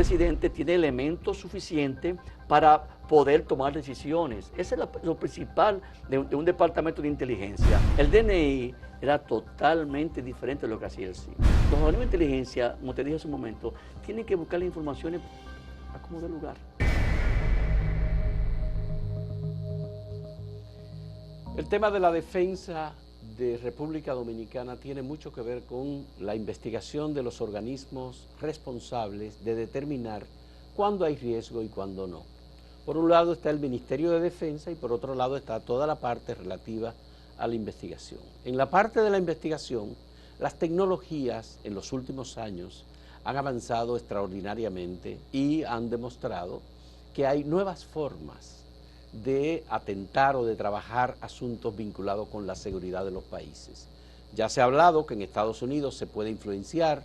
presidente tiene elementos suficientes para poder tomar decisiones. Eso es lo principal de un departamento de inteligencia. El DNI era totalmente diferente de lo que hacía el CIN. Los organismos de inteligencia, como te dije hace un momento, tienen que buscar las informaciones a como de lugar. El tema de la defensa de República Dominicana tiene mucho que ver con la investigación de los organismos responsables de determinar cuándo hay riesgo y cuándo no. Por un lado está el Ministerio de Defensa y por otro lado está toda la parte relativa a la investigación. En la parte de la investigación, las tecnologías en los últimos años han avanzado extraordinariamente y han demostrado que hay nuevas formas de atentar o de trabajar asuntos vinculados con la seguridad de los países. Ya se ha hablado que en Estados Unidos se puede influenciar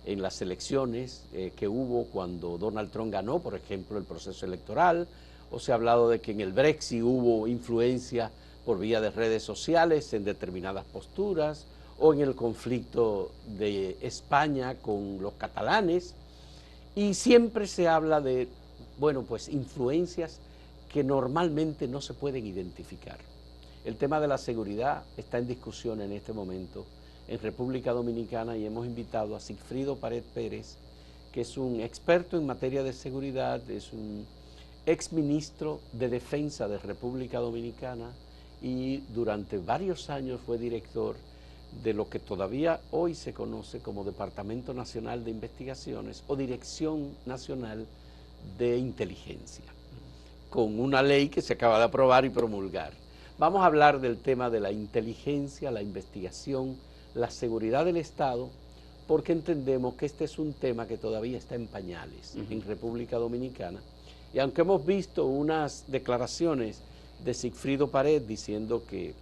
en las elecciones que hubo cuando Donald Trump ganó, por ejemplo, el proceso electoral, o se ha hablado de que en el Brexit hubo influencia por vía de redes sociales en determinadas posturas, o en el conflicto de España con los catalanes, y siempre se habla de, bueno, pues influencias que normalmente no se pueden identificar. El tema de la seguridad está en discusión en este momento en República Dominicana y hemos invitado a Sigfrido Pared Pérez, que es un experto en materia de seguridad, es un exministro de Defensa de República Dominicana y durante varios años fue director de lo que todavía hoy se conoce como Departamento Nacional de Investigaciones o Dirección Nacional de Inteligencia, con una ley que se acaba de aprobar y promulgar. Vamos a hablar del tema de la inteligencia, la investigación, la seguridad del Estado, porque entendemos que este es un tema que todavía está en pañales en República Dominicana. Y aunque hemos visto unas declaraciones de Sigfrido Pared diciendo que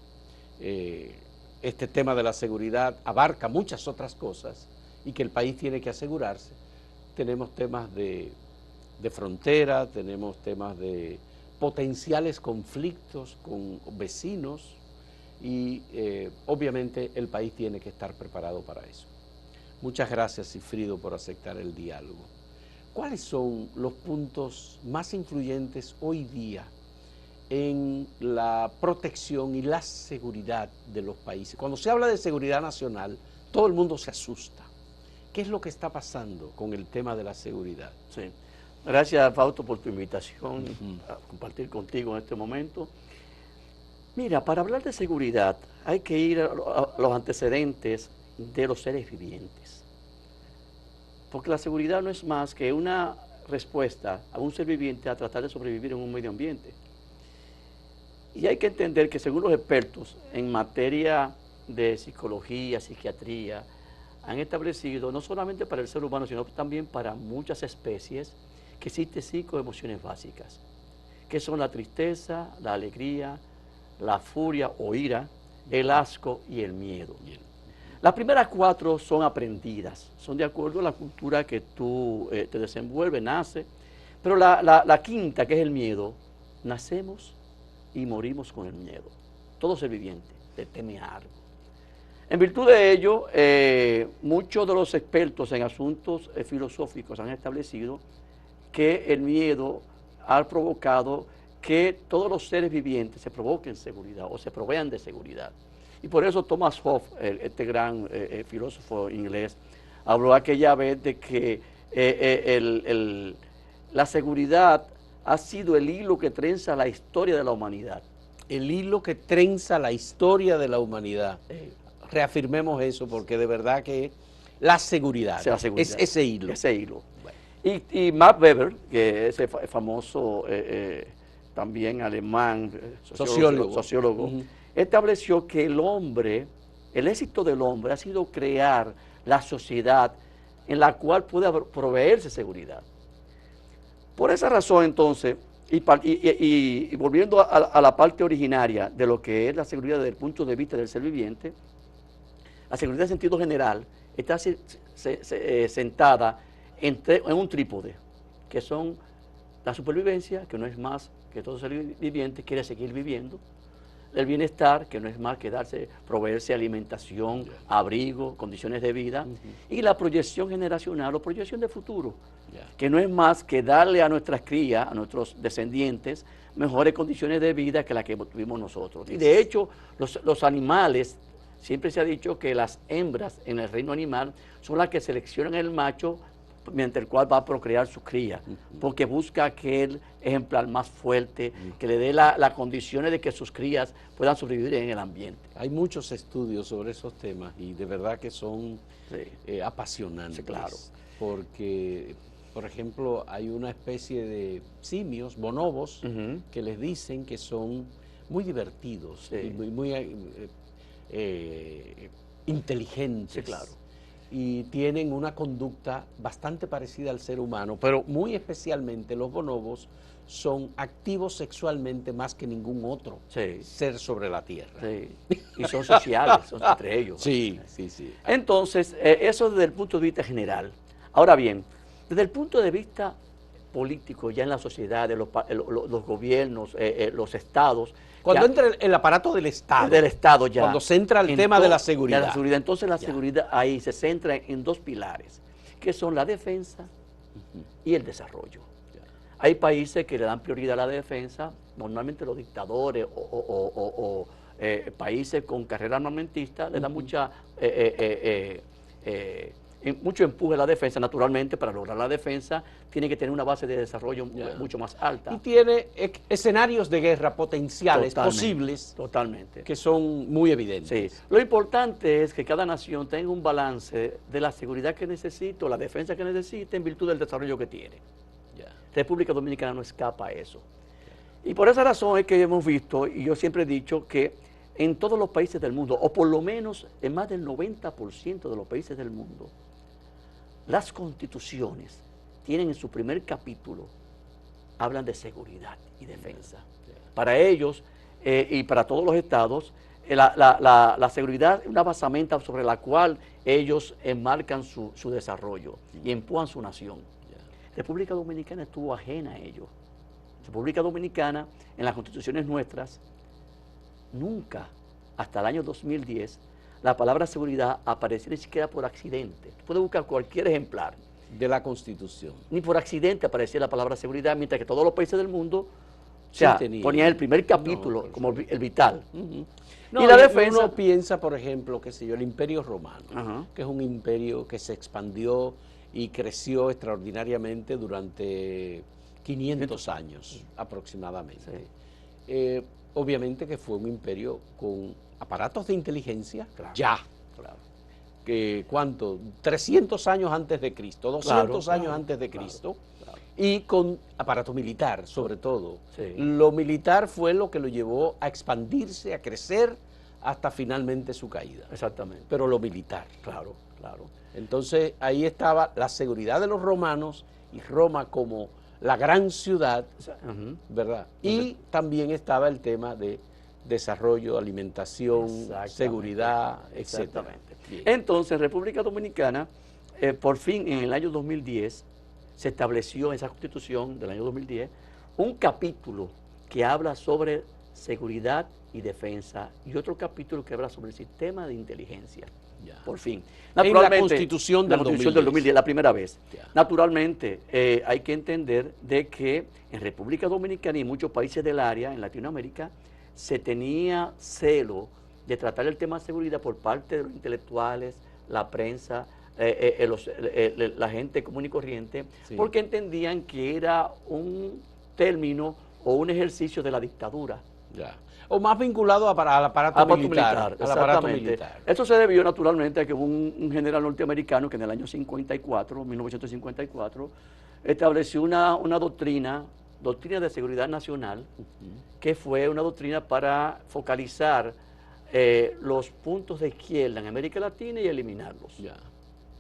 este tema de la seguridad abarca muchas otras cosas y que el país tiene que asegurarse, tenemos temas de frontera, tenemos temas de potenciales conflictos con vecinos y obviamente el país tiene que estar preparado para eso. Muchas gracias, Sigfrido, por aceptar el diálogo. ¿Cuáles son los puntos más influyentes hoy día en la protección y la seguridad de los países? Cuando se habla de seguridad nacional, todo el mundo se asusta. ¿Qué es lo que está pasando con el tema de la seguridad? Sí. Gracias, Fausto, por tu invitación a compartir contigo en este momento. Mira, para hablar de seguridad hay que ir a los antecedentes de los seres vivientes. Porque la seguridad no es más que una respuesta a un ser viviente a tratar de sobrevivir en un medio ambiente. Y hay que entender que según los expertos en materia de psicología, psiquiatría, han establecido, no solamente para el ser humano, sino también para muchas especies, que existen 5 emociones básicas, que son la tristeza, la alegría, la furia o ira, el asco y el miedo. Las primeras 4 son aprendidas, son de acuerdo a la cultura que tú te desenvuelves, nace, pero la quinta, que es el miedo, nacemos y morimos con el miedo. Todo ser viviente le teme a algo. En virtud de ello, muchos de los expertos en asuntos filosóficos han establecido que el miedo ha provocado que todos los seres vivientes se provoquen seguridad o se provean de seguridad. Y por eso Thomas Hobbes, este gran filósofo inglés, habló aquella vez de que la seguridad ha sido el hilo que trenza la historia de la humanidad. El hilo que trenza la historia de la humanidad. Reafirmemos eso porque de verdad que la seguridad, es ese hilo. Ese hilo. Bueno. Y Max Weber, que es ese famoso también alemán, sociólogo, estableció que el hombre, el éxito del hombre ha sido crear la sociedad en la cual puede proveerse seguridad. Por esa razón entonces, y volviendo a la parte originaria de lo que es la seguridad desde el punto de vista del ser viviente, la seguridad en sentido general está sentada en un trípode, que son la supervivencia, que no es más que todo ser viviente quiere seguir viviendo, del bienestar, que no es más que proveerse alimentación, abrigo, condiciones de vida, y la proyección generacional o proyección de futuro, que no es más que darle a nuestras crías, a nuestros descendientes, mejores condiciones de vida que las que tuvimos nosotros. Y de hecho, los animales, siempre se ha dicho que las hembras en el reino animal son las que seleccionan el macho mediante el cual va a procrear su cría, porque busca aquel ejemplar más fuerte, que le dé las condiciones de que sus crías puedan sobrevivir en el ambiente. Hay muchos estudios sobre esos temas y de verdad que son apasionantes. Sí, claro. Porque, por ejemplo, hay una especie de simios, bonobos, que les dicen que son muy divertidos y muy inteligentes. Sí, claro. Y tienen una conducta bastante parecida al ser humano, pero muy especialmente los bonobos son activos sexualmente más que ningún otro ser sobre la Tierra. Sí. Y son sociales, son entre ellos. Sí. Entonces, eso desde el punto de vista general. Ahora bien, desde el punto de vista político, ya en la sociedad, de los gobiernos, los estados. Cuando entra el aparato del Estado. Del Estado ya. Cuando se entra el tema de la seguridad. Entonces la seguridad ahí se centra en dos pilares, que son la defensa y el desarrollo. Hay países que le dan prioridad a la defensa, normalmente los dictadores o países con carrera armamentista le dan mucho empuje a la defensa. Naturalmente, para lograr la defensa tiene que tener una base de desarrollo mucho más alta. Y tiene escenarios de guerra potenciales, posibles, que son muy evidentes. Sí. Lo importante es que cada nación tenga un balance de la seguridad que necesita, o la defensa que necesita, en virtud del desarrollo que tiene. República Dominicana no escapa a eso. Y por esa razón es que hemos visto, y yo siempre he dicho, que en todos los países del mundo, o por lo menos en más del 90% de los países del mundo, las constituciones tienen en su primer capítulo, hablan de seguridad y defensa. Para ellos y para todos los estados, la seguridad es una basamenta sobre la cual ellos enmarcan su desarrollo y empujan su nación. República Dominicana estuvo ajena a ello. República Dominicana, en las constituciones nuestras, nunca, hasta el año 2010, la palabra seguridad apareció ni siquiera por accidente. Tú puedes buscar cualquier ejemplar. De la Constitución. Ni por accidente aparecía la palabra seguridad, mientras que todos los países del mundo ponían el primer capítulo como el vital. Y la defensa. Uno piensa, por ejemplo, qué sé yo, el Imperio Romano, que es un imperio que se expandió y creció extraordinariamente durante 500 años aproximadamente. Obviamente que fue un imperio con aparatos de inteligencia, que ¿cuánto? 300 años antes de Cristo, 200 años antes de Cristo, y con aparato militar, sobre todo. Lo militar fue lo que lo llevó a expandirse, a crecer, hasta finalmente su caída. Exactamente. Pero lo militar. Claro. Entonces, ahí estaba la seguridad de los romanos y Roma como la gran ciudad, ¿verdad? Y también estaba el tema de desarrollo, alimentación, seguridad, etc. Entonces, República Dominicana, por fin en el año 2010, se estableció en esa Constitución del año 2010 un capítulo que habla sobre seguridad y defensa y otro capítulo que habla sobre el sistema de inteligencia. Por fin. En la Constitución del 2010, la primera vez. Naturalmente, hay que entender de que en República Dominicana y en muchos países del área, en Latinoamérica, se tenía celo de tratar el tema de seguridad por parte de los intelectuales, la prensa, la gente común y corriente, porque entendían que era un término o un ejercicio de la dictadura. O más vinculado al aparato militar. Esto se debió naturalmente a que hubo un general norteamericano que en el año 1954, estableció una doctrina de seguridad nacional, que fue una doctrina para focalizar los puntos de izquierda en América Latina y eliminarlos.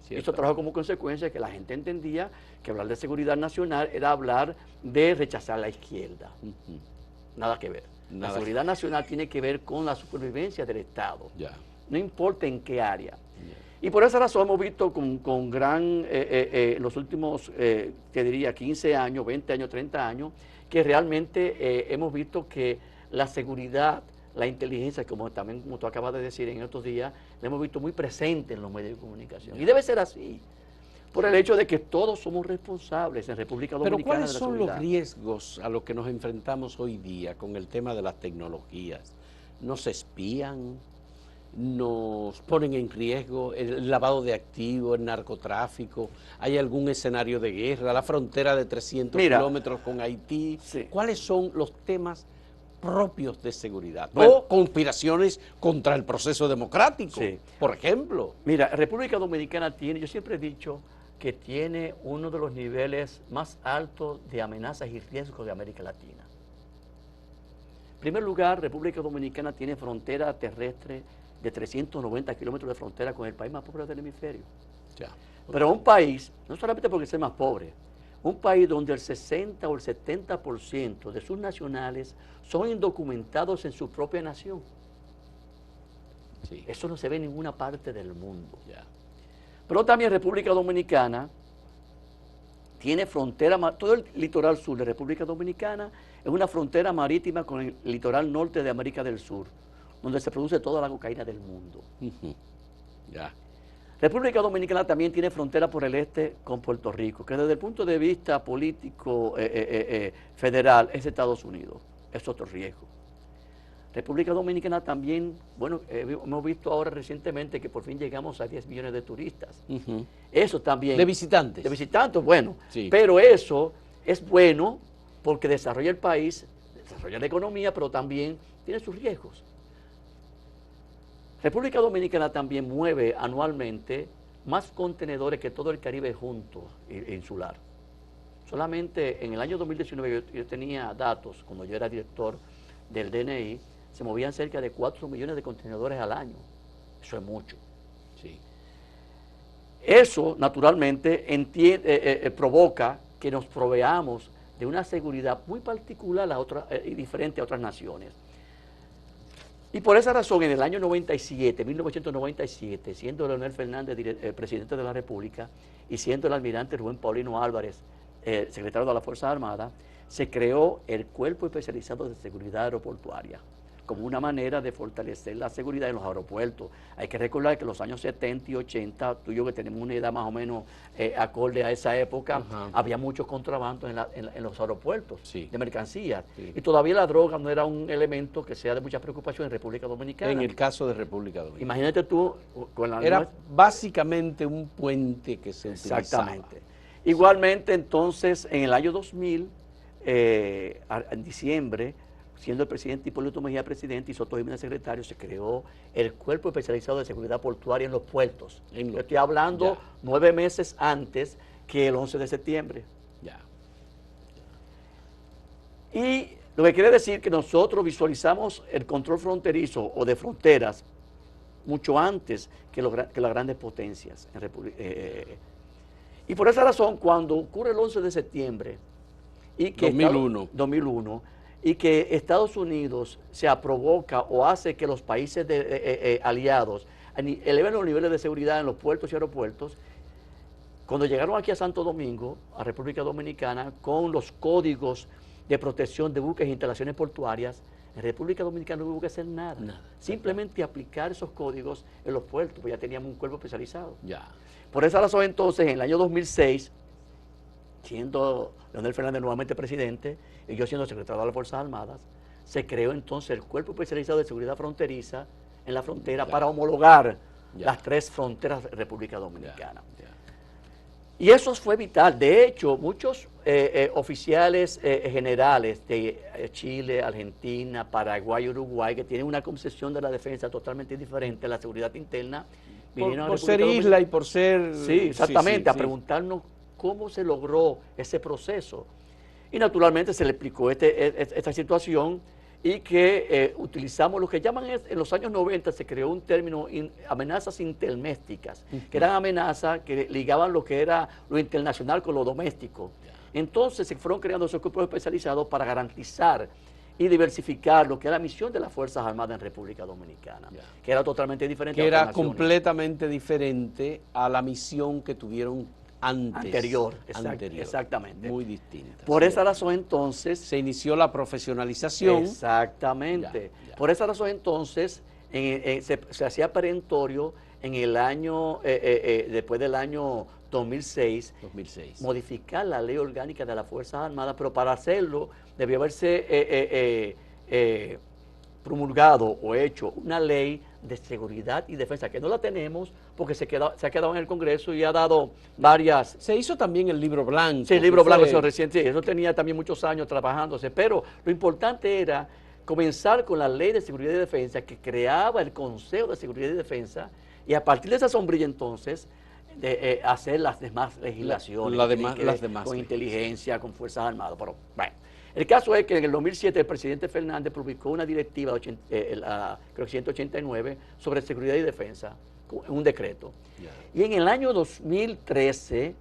Esto trajo como consecuencia que la gente entendía que hablar de seguridad nacional era hablar de rechazar la izquierda. Nada que ver. La seguridad nacional tiene que ver con la supervivencia del Estado. No importa en qué área. Y por esa razón hemos visto con gran, en los últimos, te diría, 15 años, 20 años, 30 años, que realmente hemos visto que la seguridad la inteligencia, como también como tú acabas de decir en estos días, la hemos visto muy presente en los medios de comunicación. Y debe ser así, por el hecho de que todos somos responsables en República Dominicana. Pero ¿cuáles de la son seguridad. los riesgos a los que nos enfrentamos hoy día con el tema de las tecnologías? ¿Nos espían? ¿Nos ponen en riesgo el lavado de activos, el narcotráfico? ¿Hay algún escenario de guerra? ¿La frontera de 300 kilómetros con Haití? Sí. ¿Cuáles son los temas propios de seguridad? Bueno, o conspiraciones contra el proceso democrático, sí, por ejemplo. Mira, República Dominicana tiene, yo siempre he dicho que tiene uno de los niveles más altos de amenazas y riesgos de América Latina. En primer lugar, República Dominicana tiene frontera terrestre de 390 kilómetros de frontera con el país más pobre del hemisferio. Ya. Pero un país, no solamente porque sea más pobre, un país donde el 60 o el 70% de sus nacionales son indocumentados en su propia nación. Sí. Eso no se ve en ninguna parte del mundo. Ya. Pero también República Dominicana tiene frontera, todo el litoral sur de República Dominicana es una frontera marítima con el litoral norte de América del Sur, donde se produce toda la cocaína del mundo. Ya. República Dominicana también tiene frontera por el este con Puerto Rico, que desde el punto de vista político federal es Estados Unidos, es otro riesgo. República Dominicana también, bueno, hemos visto ahora recientemente que por fin llegamos a 10 millones de turistas. Eso también. De visitantes. De visitantes, bueno. Sí. Pero eso es bueno porque desarrolla el país, desarrolla la economía, pero también tiene sus riesgos. República Dominicana también mueve anualmente más contenedores que todo el Caribe junto, insular. Solamente en el año 2019 yo tenía datos, cuando yo era director del DNI, se movían cerca de 4 millones de contenedores al año. Eso es mucho. Sí. Eso, naturalmente, provoca que nos proveamos de una seguridad muy particular y diferente a otras naciones. Y por esa razón, en el año 1997, siendo Leonel Fernández presidente de la República y siendo el almirante Rubén Paulino Álvarez, secretario de las Fuerzas Armadas, se creó el Cuerpo Especializado de Seguridad Aeroportuaria como una manera de fortalecer la seguridad en los aeropuertos. Hay que recordar que en los años 70 y 80, tú y yo que tenemos una edad más o menos acorde a esa época, había muchos contrabandos en los aeropuertos de mercancías. Sí. Y todavía la droga no era un elemento que sea de mucha preocupación en República Dominicana. En el caso de República Dominicana. Imagínate tú con la... Era básicamente un puente que se utilizaba. Exactamente. Igualmente, entonces, en el año 2000, en diciembre, siendo el presidente Hipólito Mejía presidente y Soto Jiménez secretario, se creó el Cuerpo Especializado de Seguridad Portuaria en los puertos. Yo estoy hablando 9 meses antes que el 11 de septiembre. Ya. Y lo que quiere decir que nosotros visualizamos el control fronterizo o de fronteras mucho antes que las grandes potencias. Y por esa razón, cuando ocurre el 11 de septiembre, y que 2001, y que Estados Unidos se provoca o hace que los países aliados eleven los niveles de seguridad en los puertos y aeropuertos, cuando llegaron aquí a Santo Domingo, a República Dominicana, con los códigos de protección de buques e instalaciones portuarias, en República Dominicana no hubo que hacer nada. Simplemente aplicar esos códigos en los puertos, pues ya teníamos un cuerpo especializado. Ya. Por esa razón, entonces, en el año 2006, siendo Leonel Fernández nuevamente presidente y yo siendo secretario de las Fuerzas Armadas, se creó entonces el Cuerpo Especializado de Seguridad Fronteriza en la frontera para homologar las 3 fronteras de República Dominicana. Y eso fue vital. De hecho, muchos oficiales generales de Chile, Argentina, Paraguay y Uruguay, que tienen una concepción de la defensa totalmente diferente a la seguridad interna, vinieron a por ser isla y por ser... Sí, exactamente, a preguntarnos cómo se logró ese proceso. Y naturalmente se le explicó esta situación y que utilizamos lo que llaman, en los años 90 se creó un término, amenazas intermésticas, que eran amenazas que ligaban lo que era lo internacional con lo doméstico. Entonces se fueron creando esos grupos especializados para garantizar y diversificar lo que era la misión de las Fuerzas Armadas en República Dominicana, que era totalmente diferente. Que era completamente diferente a la misión que tuvieron anterior. Anterior. Exactamente. Muy distinta. Por Sí. esa razón entonces... Se inició la profesionalización. Exactamente. Ya. Por esa razón entonces se hacía perentorio en el año, después del año 2006, 2006. modificar la ley orgánica de las Fuerzas Armadas, pero para hacerlo debió haberse promulgado o hecho una ley de seguridad y defensa, que no la tenemos porque se ha quedado en el Congreso y ha dado varias... Se hizo también el libro blanco. Sí, el libro blanco, fue... eso reciente, eso tenía también muchos años trabajándose, pero lo importante era comenzar con la ley de seguridad y defensa que creaba el Consejo de Seguridad y Defensa y a partir de esa sombrilla entonces hacer las demás legislaciones las demás con leyes. Inteligencia, con Fuerzas Armadas. Pero, bueno, el caso es que en el 2007 el presidente Fernández publicó una directiva, creo que 189, sobre seguridad y defensa, un decreto. Ya. Y en el año 2013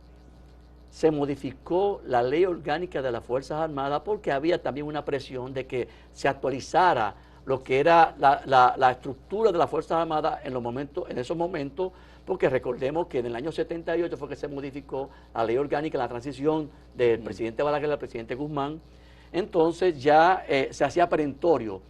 se modificó la ley orgánica de las Fuerzas Armadas porque había también una presión de que se actualizara lo que era la estructura de las Fuerzas Armadas en esos momentos, porque recordemos que en el año 78 fue que se modificó la ley orgánica, la transición del presidente Balaguer al presidente Guzmán. Entonces ya se hacía perentorio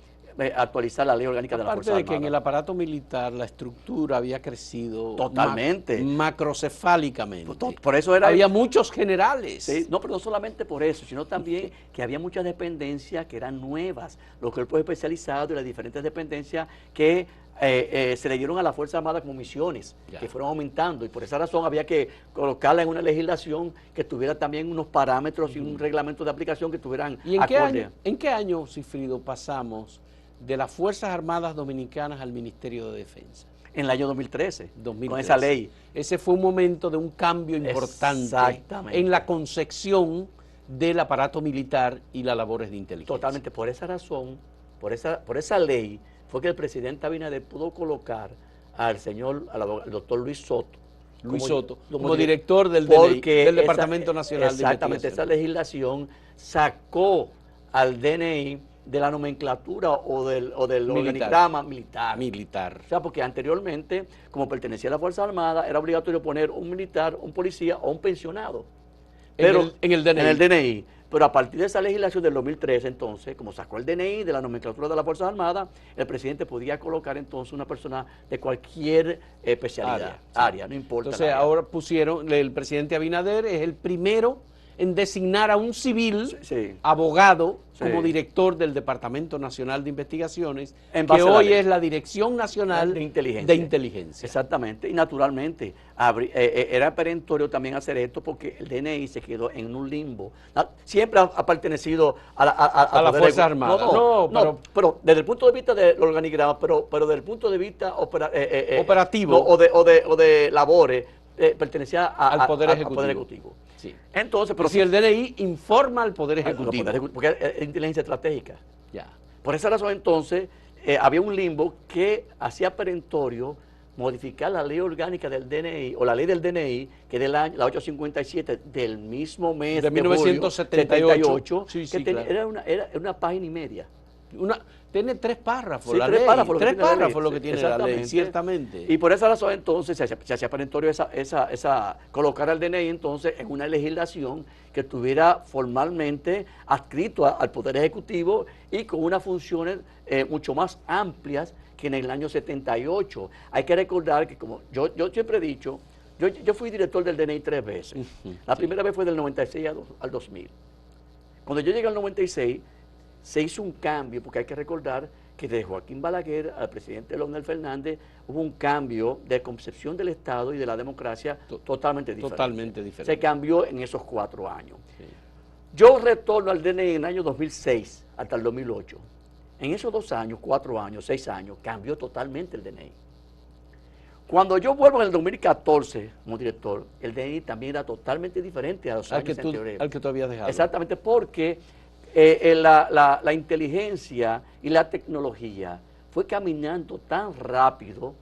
actualizar la ley orgánica de las Fuerzas Aparte Armadas. de que en el aparato militar la estructura había crecido totalmente, macrocefálicamente. Por eso había muchos generales. Sí, no, pero no solamente por eso, sino también que había muchas dependencias que eran nuevas, los cuerpos especializados y las diferentes dependencias que se le dieron a la Fuerza Armada como misiones, que fueron aumentando, y por esa razón había que colocarla en una legislación que tuviera también unos parámetros y un reglamento de aplicación que tuvieran ¿Y en qué año, Sigfrido, pasamos de las Fuerzas Armadas Dominicanas al Ministerio de Defensa? En el año 2013, 2013, con esa ley. Ese fue un momento de un cambio importante en la concepción del aparato militar y las labores de inteligencia. Totalmente, por esa razón, por esa ley, fue que el presidente Abinader pudo colocar al doctor Luis Soto. Como director del DNI, del Departamento Nacional de Investigación. Exactamente, esa legislación sacó al DNI de la nomenclatura o del organigrama militar. O sea, porque anteriormente, como pertenecía a la Fuerza Armada, era obligatorio poner un militar, un policía o un pensionado. Pero, en el DNI. En el DNI. Pero a partir de esa legislación del 2003, entonces, como sacó el DNI de la nomenclatura de las Fuerzas Armadas, el presidente podía colocar entonces una persona de cualquier especialidad, área, no importa. Entonces ahora pusieron, el presidente Abinader es el primero en designar a un civil, abogado, como director del Departamento Nacional de Investigaciones, que hoy es la Dirección Nacional de Inteligencia. Exactamente, y naturalmente era perentorio también hacer esto porque el DNI se quedó en un limbo. Siempre ha pertenecido a la Fuerza Armada. Pero desde el punto de vista del organigrama, pero desde el punto de vista operativo o de labores, pertenecía al Poder Ejecutivo. Sí. Entonces, pero si el DNI informa al Poder Ejecutivo. Porque es inteligencia estratégica. Ya. Por esa razón, entonces, había un limbo que hacía perentorio modificar la ley orgánica del DNI, o la ley del DNI, que es la 857 del mismo mes de 1978, era una página y media. Tiene 3 párrafos, sí, la tres ley. Párrafos, 3 párrafos lo que tiene la ley, ciertamente. Y por esa razón entonces se hacía perentorio colocar al DNI entonces en una legislación que estuviera formalmente adscrito al Poder Ejecutivo y con unas funciones mucho más amplias que en el año 78. Hay que recordar que, como yo siempre he dicho, yo fui director del DNI 3 veces. La primera vez fue del 96 al 2000. Cuando yo llegué al 96, se hizo un cambio, porque hay que recordar que de Joaquín Balaguer al presidente Leonel Fernández hubo un cambio de concepción del Estado y de la democracia totalmente diferente. Se cambió en esos 4 años. Sí. Yo retorno al DNI en el año 2006 hasta el 2008. En esos 2 años, 4 años, 6 años, cambió totalmente el DNI. Cuando yo vuelvo en el 2014 como director, el DNI también era totalmente diferente a los años anteriores. Al que tú habías dejado. Exactamente, porque la inteligencia y la tecnología fue caminando tan rápido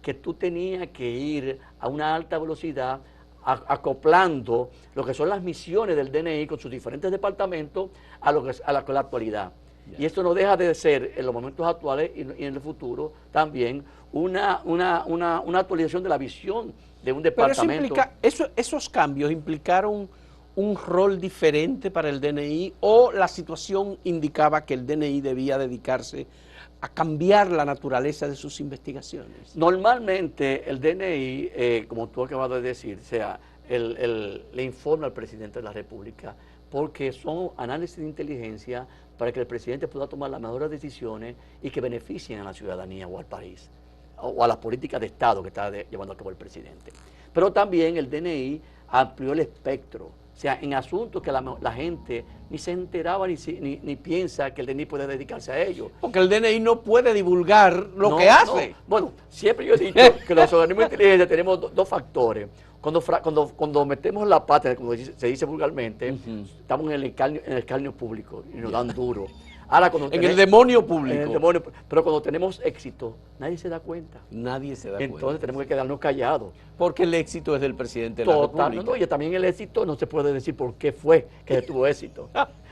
que tú tenías que ir a una alta velocidad acoplando lo que son las misiones del DNI con sus diferentes departamentos a la actualidad. Y esto no deja de ser, en los momentos actuales y en el futuro, también una actualización de la visión de un departamento. Pero esos cambios implicaron un rol diferente para el DNI, o la situación indicaba que el DNI debía dedicarse a cambiar la naturaleza de sus investigaciones. Normalmente el DNI, como tú acabas de decir, le informa al presidente de la República, porque son análisis de inteligencia para que el presidente pueda tomar las mejores decisiones y que beneficien a la ciudadanía o al país, o a las políticas de Estado que está llevando a cabo el presidente. Pero también el DNI amplió el espectro, o sea, en asuntos que la gente ni se enteraba ni piensa que el DNI puede dedicarse a ello. Porque el DNI no puede divulgar lo que hace. No. Bueno, siempre yo he dicho que los organismos de inteligencia tenemos dos factores. Cuando metemos la pata, como se dice vulgarmente, estamos en el escarnio público y nos dan duro. Ahora, en el demonio público. En el demonio, pero cuando tenemos éxito, nadie se da cuenta. Nadie se da cuenta. Entonces tenemos que quedarnos callados. Porque el éxito es del presidente de la República. No, y también el éxito no se puede decir por qué fue que tuvo éxito.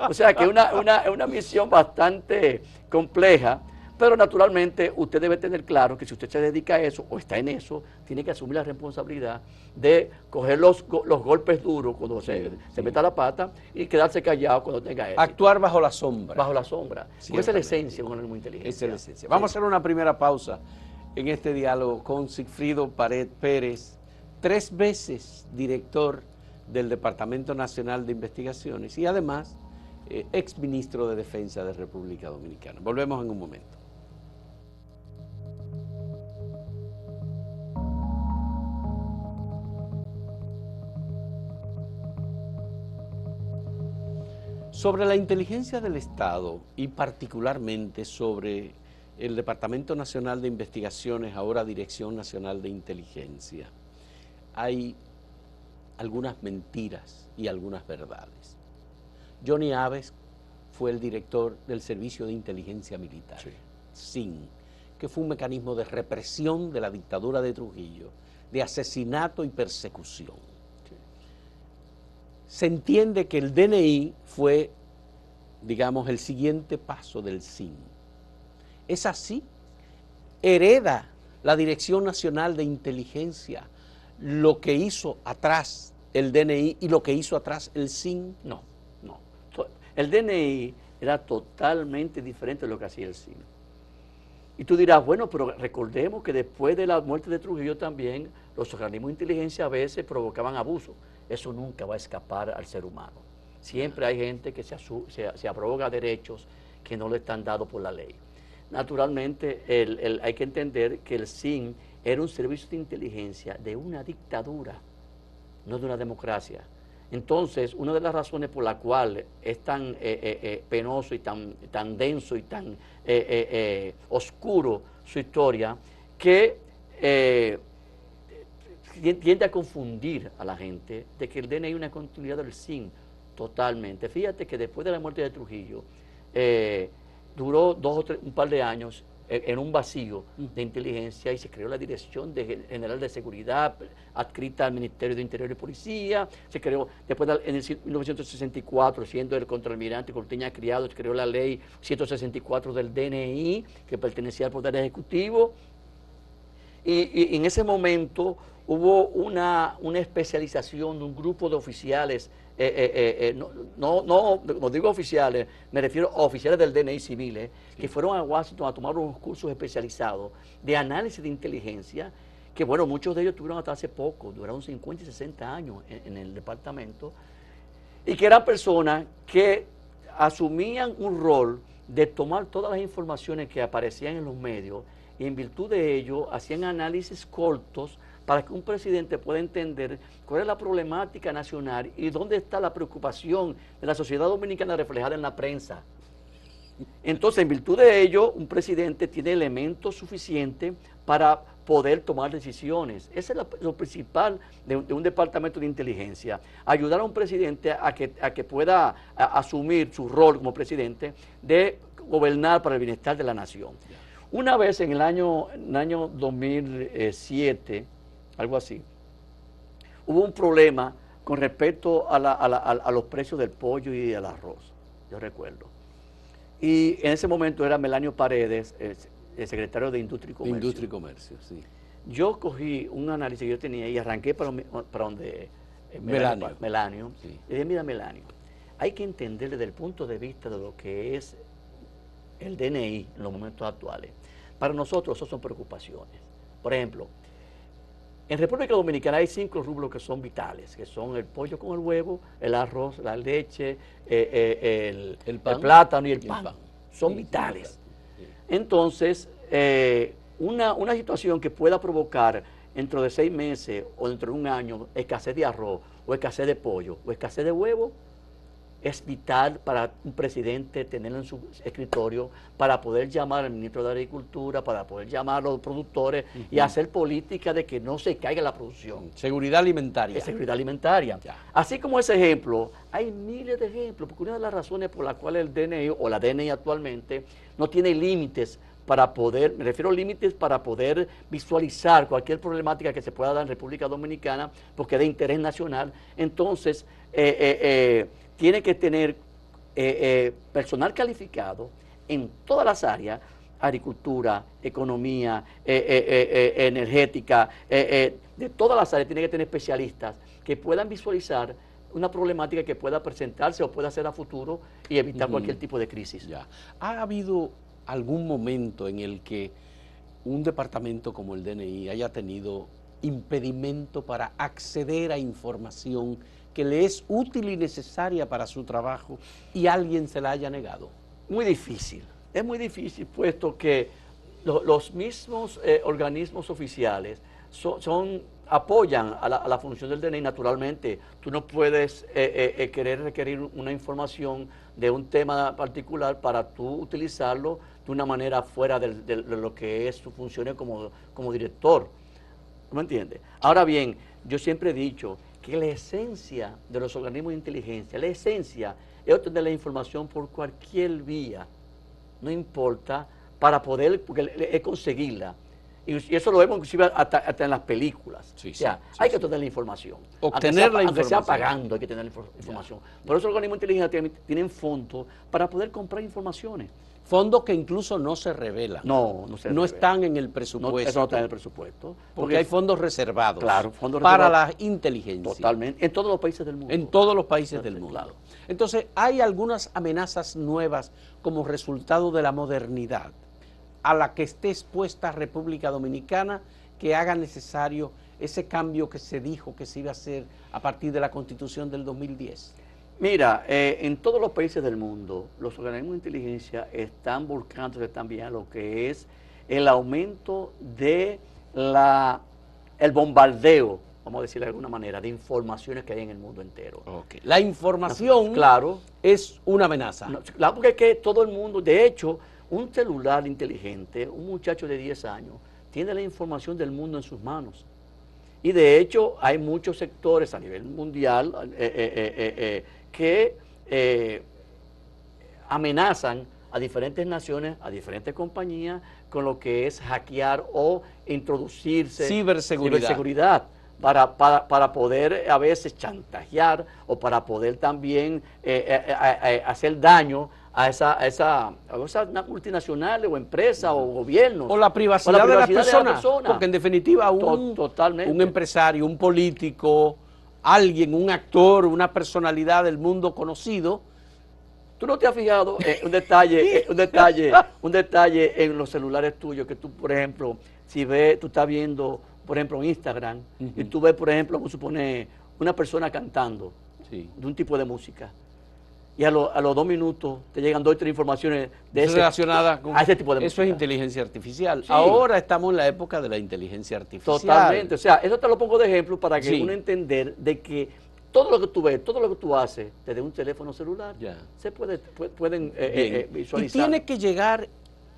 O sea que es una misión bastante compleja. Pero naturalmente usted debe tener claro que si usted se dedica a eso o está en eso, tiene que asumir la responsabilidad de coger los golpes duros cuando se meta la pata y quedarse callado cuando tenga éxito. Actuar bajo la sombra. Bajo la sombra. Esa es la esencia de un organismo de inteligencia. Esa es la esencia. Vamos a hacer una primera pausa en este diálogo con Sigfrido Pared Pérez, 3 veces director del Departamento Nacional de Investigaciones y además exministro de Defensa de República Dominicana. Volvemos en un momento. Sobre la inteligencia del Estado y particularmente sobre el Departamento Nacional de Investigaciones, ahora Dirección Nacional de Inteligencia, hay algunas mentiras y algunas verdades. Johnny Aves fue el director del Servicio de Inteligencia Militar, SIN, que fue un mecanismo de represión de la dictadura de Trujillo, de asesinato y persecución. Se entiende que el DNI fue, digamos, el siguiente paso del SIN. ¿Es así? ¿Hereda la Dirección Nacional de Inteligencia lo que hizo atrás el DNI y lo que hizo atrás el SIN? No. El DNI era totalmente diferente de lo que hacía el SIN. Y tú dirás, bueno, pero recordemos que después de la muerte de Trujillo también los organismos de inteligencia a veces provocaban abuso. Eso nunca va a escapar al ser humano. Siempre hay gente que se abroga derechos que no le están dados por la ley. Naturalmente, hay que entender que el SIN era un servicio de inteligencia de una dictadura, no de una democracia. Entonces, una de las razones por la cual es tan penoso y tan denso y tan oscuro su historia, que tiende a confundir a la gente de que el DNI es una continuidad del SIN totalmente. Fíjate que después de la muerte de Trujillo, duró un par de años en un vacío de inteligencia y se creó la Dirección General de Seguridad adscrita al Ministerio de Interior y Policía. Se creó después en 1964, siendo el contraalmirante Cortiña Criado, se creó la ley 164 del DNI que pertenecía al Poder Ejecutivo. Y en ese momento hubo una especialización de un grupo de oficiales, no digo oficiales, me refiero a oficiales del DNI civiles, que fueron a Washington a tomar unos cursos especializados de análisis de inteligencia, que bueno, muchos de ellos tuvieron hasta hace poco, duraron 50 y 60 años en el departamento, y que eran personas que asumían un rol de tomar todas las informaciones que aparecían en los medios y en virtud de ello hacían análisis cortos para que un presidente pueda entender cuál es la problemática nacional y dónde está la preocupación de la sociedad dominicana reflejada en la prensa. Entonces, en virtud de ello, un presidente tiene elementos suficientes para poder tomar decisiones. Ese es lo principal de un departamento de inteligencia. Ayudar a un presidente a que pueda asumir su rol como presidente de gobernar para el bienestar de la nación. Una vez en el año 2007, algo así, hubo un problema con respecto a los precios del pollo y del arroz, yo recuerdo. Y en ese momento era Melanio Paredes, el secretario de Industria y Comercio. Industria y Comercio, sí. Yo cogí un análisis que yo tenía y arranqué para donde Melanio. Sí. Y dije, mira Melanio, hay que entender desde el punto de vista de lo que es el DNI en los momentos actuales. Para nosotros eso son preocupaciones. Por ejemplo, en República Dominicana hay 5 rubros que son vitales, que son el pollo con el huevo, el arroz, la leche, el plátano y el pan. Son vitales. Sí. Entonces, una situación que pueda provocar dentro de 6 meses o dentro de un año escasez de arroz o escasez de pollo o escasez de huevo, es vital para un presidente tenerlo en su escritorio para poder llamar al ministro de Agricultura, para poder llamar a los productores y hacer política de que no se caiga la producción. Seguridad alimentaria. Seguridad alimentaria. Ya. Así como ese ejemplo, hay miles de ejemplos, porque una de las razones por las cuales el DNI o la DNI actualmente no tiene límites para poder, me refiero a límites para poder visualizar cualquier problemática que se pueda dar en República Dominicana, porque es de interés nacional, entonces tiene que tener personal calificado en todas las áreas, agricultura, economía, energética, de todas las áreas tiene que tener especialistas que puedan visualizar una problemática que pueda presentarse o pueda ser a futuro y evitar cualquier tipo de crisis. Ya. ¿Ha habido algún momento en el que un departamento como el DNI haya tenido impedimento para acceder a información que le es útil y necesaria para su trabajo y alguien se la haya negado? Muy difícil, es muy difícil, puesto que los mismos organismos oficiales apoyan a la función del DNI. Naturalmente, tú no puedes querer requerir una información de un tema particular para tú utilizarlo de una manera fuera de lo que es su función como director. ¿Me entiendes? Ahora bien, yo siempre he dicho que la esencia de los organismos de inteligencia, la esencia es obtener la información por cualquier vía, no importa, para poder, porque es conseguirla. Y eso lo vemos inclusive hasta en las películas. Sí, o sea, sí, hay que tener la información. Obtener la información. Aunque sea pagando, hay que tener la información. Por eso los organismos de inteligencia tienen fondos para poder comprar informaciones. Fondos que incluso no se revelan. No están en el presupuesto. No, eso no está en el presupuesto. Porque hay fondos reservados. Claro, fondos para reservados. la inteligencia. Totalmente. En todos los países del mundo. En todos los países del mundo. Claro. Entonces, hay algunas amenazas nuevas como resultado de la modernidad a la que esté expuesta República Dominicana que haga necesario ese cambio que se dijo que se iba a hacer a partir de la Constitución del 2010. Mira, en todos los países del mundo, los organismos de inteligencia están volcándose también a lo que es el aumento de el bombardeo, vamos a decirlo de alguna manera, de informaciones que hay en el mundo entero. Okay. La información claro, es una amenaza. No, claro, porque es que todo el mundo, de hecho, un celular inteligente, un muchacho de 10 años, tiene la información del mundo en sus manos. Y de hecho hay muchos sectores a nivel mundial que amenazan a diferentes naciones, a diferentes compañías, con lo que es hackear o introducirse ciberseguridad para poder a veces chantajear o para poder también hacer daño a esas multinacionales o empresas o gobiernos. O la privacidad, de la persona. Porque en definitiva un empresario, un político, alguien, un actor, una personalidad del mundo conocido. ¿Tú no te has fijado un detalle en los celulares tuyos? Que tú, por ejemplo, si tú estás viendo, por ejemplo, en Instagram, y tú ves, por ejemplo, vamos a suponer, una persona cantando de un tipo de música. Y a los 2 minutos te llegan 2 o 3 informaciones relacionadas con ese tipo de música. Eso es inteligencia artificial. Sí. Ahora estamos en la época de la inteligencia artificial. Totalmente. O sea, eso te lo pongo de ejemplo para que uno entender de que todo lo que tú ves, todo lo que tú haces desde un teléfono celular, se pueden visualizar. Y tiene que llegar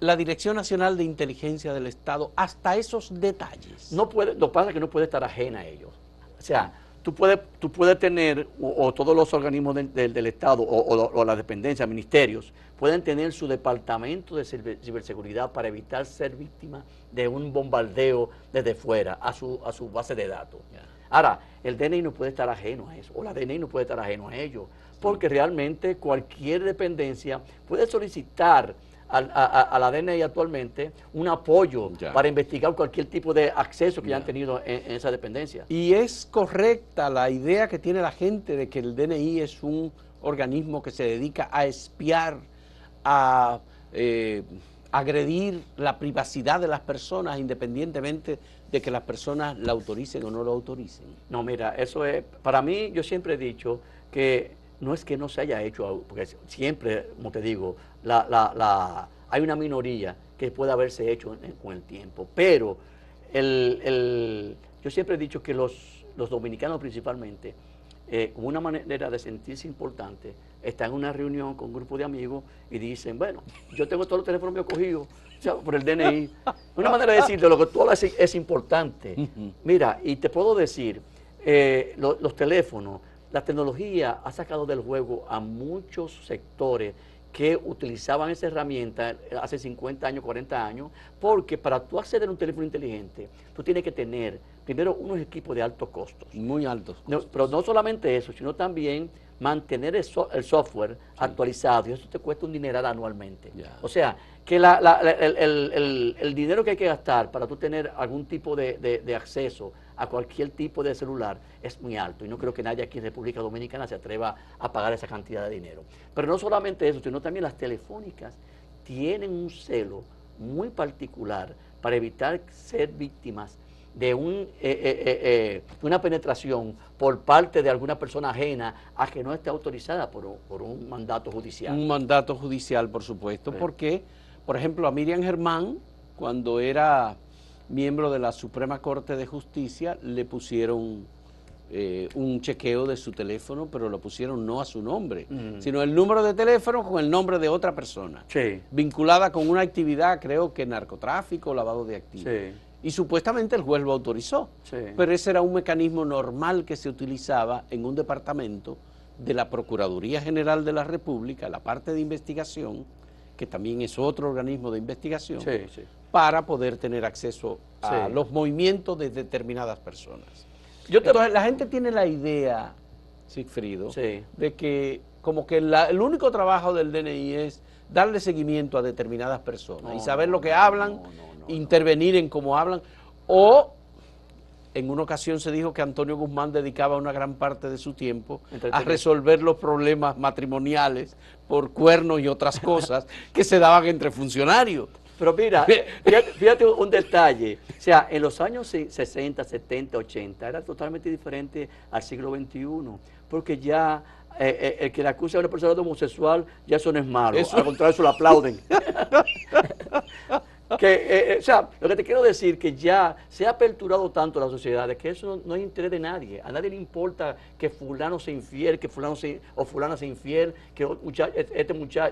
la Dirección Nacional de Inteligencia del Estado hasta esos detalles. No puede, lo que pasa es que no puede estar ajena a ellos. O sea, tú puedes tener, o todos los organismos del Estado, o las dependencias, ministerios, pueden tener su departamento de ciberseguridad para evitar ser víctima de un bombardeo desde fuera a su base de datos. Ahora, el DNI no puede estar ajeno a eso, o la DNI no puede estar ajeno a ello, porque realmente cualquier dependencia puede solicitar a la DNI actualmente un apoyo para investigar cualquier tipo de acceso que hayan tenido en esa dependencia. Y es correcta la idea que tiene la gente de que el DNI es un organismo que se dedica a espiar, a agredir la privacidad de las personas independientemente de que las personas la autoricen o no lo autoricen. No, mira, eso es, para mí, yo siempre he dicho que no es que no se haya hecho, porque siempre, como te digo, hay una minoría que puede haberse hecho con el tiempo, pero yo siempre he dicho que los dominicanos principalmente, como una manera de sentirse importante, están en una reunión con un grupo de amigos y dicen, bueno, yo tengo todos los teléfonos míos cogidos, o sea, por el DNI. Una manera de decir de lo que tú hablas es importante. Mira, y te puedo decir, los teléfonos, la tecnología ha sacado del juego a muchos sectores que utilizaban esa herramienta hace 50 años, 40 años, porque para tú acceder a un teléfono inteligente, tú tienes que tener primero unos equipos de altos costos. Muy altos costos. Pero no solamente eso, sino también mantener el software actualizado, y eso te cuesta un dineral anualmente. O sea, que el dinero que hay que gastar para tú tener algún tipo de acceso a cualquier tipo de celular es muy alto, y no creo que nadie aquí en República Dominicana se atreva a pagar esa cantidad de dinero. Pero no solamente eso, sino también las telefónicas tienen un celo muy particular para evitar ser víctimas de una penetración por parte de alguna persona ajena a que no esté autorizada por un mandato judicial. Un mandato judicial, por supuesto, porque, por ejemplo, a Miriam Germán, cuando era miembro de la Suprema Corte de Justicia, le pusieron un chequeo de su teléfono, pero lo pusieron no a su nombre, sino el número de teléfono con el nombre de otra persona, vinculada con una actividad, creo que narcotráfico, lavado de activos. Y supuestamente el juez lo autorizó, pero ese era un mecanismo normal que se utilizaba en un departamento de la Procuraduría General de la República, la parte de investigación, que también es otro organismo de investigación, para poder tener acceso a los movimientos de determinadas personas. Entonces la gente tiene la idea, Sigfrido, de que como que el único trabajo del DNI es darle seguimiento a determinadas personas y saber lo que hablan, intervenir en cómo hablan, o en una ocasión se dijo que Antonio Guzmán dedicaba una gran parte de su tiempo a resolver los problemas matrimoniales por cuernos y otras cosas que se daban entre funcionarios. Pero mira, fíjate un detalle, o sea, en los años 60, 70, 80 era totalmente diferente al siglo XXI, porque ya el que le acusa a una persona de homosexual, ya eso no es malo, al contrario, eso lo aplauden. O sea, lo que te quiero decir que ya se ha aperturado tanto la sociedad de que eso no es interés de nadie. A nadie le importa que fulano sea infiel, que fulano o fulana sea infiel, que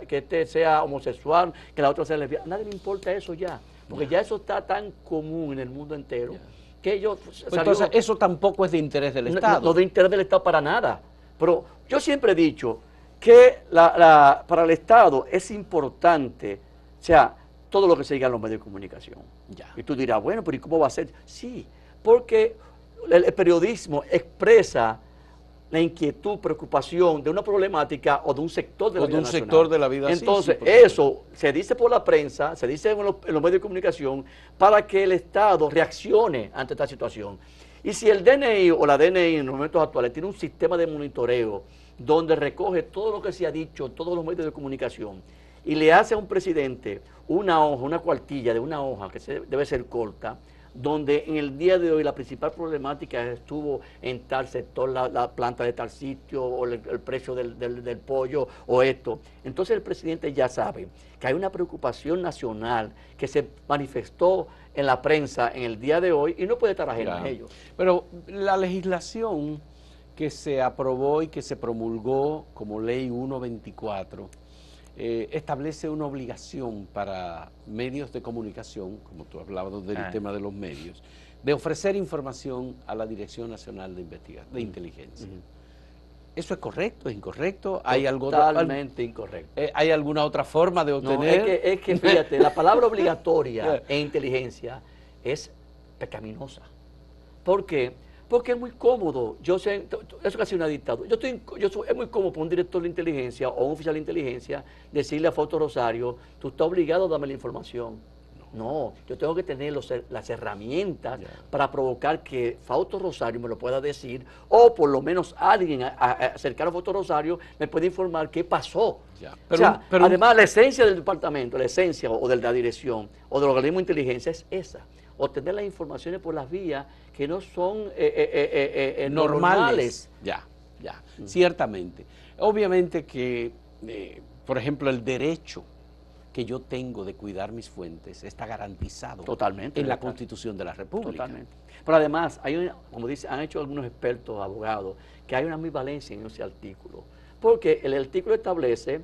este sea homosexual, que la otra sea lesbiana. A nadie le importa eso ya, porque ya eso está tan común en el mundo entero que ellos... Entonces eso tampoco es de interés del Estado. No de interés del Estado para nada. Pero yo siempre he dicho que para el Estado es importante, o sea, todo lo que se diga en los medios de comunicación. Y tú dirás, bueno, pero ¿y cómo va a ser? Sí, porque el periodismo expresa la inquietud, preocupación de una problemática o de un sector de la vida nacional. Sector de la vida. Entonces, eso se dice por la prensa, se dice en los medios de comunicación, para que el Estado reaccione ante esta situación. Y si el DNI o la DNI en los momentos actuales tiene un sistema de monitoreo donde recoge todo lo que se ha dicho en todos los medios de comunicación y le hace a un presidente una hoja, una cuartilla de una hoja que debe ser corta, donde en el día de hoy la principal problemática estuvo en tal sector, la planta de tal sitio, o el precio del pollo, o esto. Entonces el presidente ya sabe que hay una preocupación nacional que se manifestó en la prensa en el día de hoy y no puede estar ajeno a ello. Pero la legislación que se aprobó y que se promulgó como ley 124 establece una obligación para medios de comunicación, como tú hablabas del tema de los medios, de ofrecer información a la Dirección Nacional de Inteligencia. ¿Eso es correcto? ¿Es incorrecto? ¿Hay algo totalmente incorrecto? ¿Hay alguna otra forma de obtener? No, es que fíjate, la palabra obligatoria en inteligencia es pecaminosa. ¿Por qué? Porque es muy cómodo. Yo sé, eso casi una dictadura. Es muy cómodo para un director de inteligencia o un oficial de inteligencia decirle a Fausto Rosario, tú estás obligado a darme la información. No, yo tengo que tener las herramientas para provocar que Fausto Rosario me lo pueda decir, o por lo menos alguien cercano a Fausto Rosario me puede informar qué pasó. Pero además, la esencia del departamento, la esencia o de la dirección o del organismo de inteligencia es esa: obtener las informaciones por las vías que no son normales. Ciertamente. Obviamente que, por ejemplo, el derecho que yo tengo de cuidar mis fuentes está garantizado totalmente en la Constitución de la República. Totalmente. Pero además, como han hecho algunos expertos, abogados, que hay una ambivalencia en ese artículo. Porque el artículo establece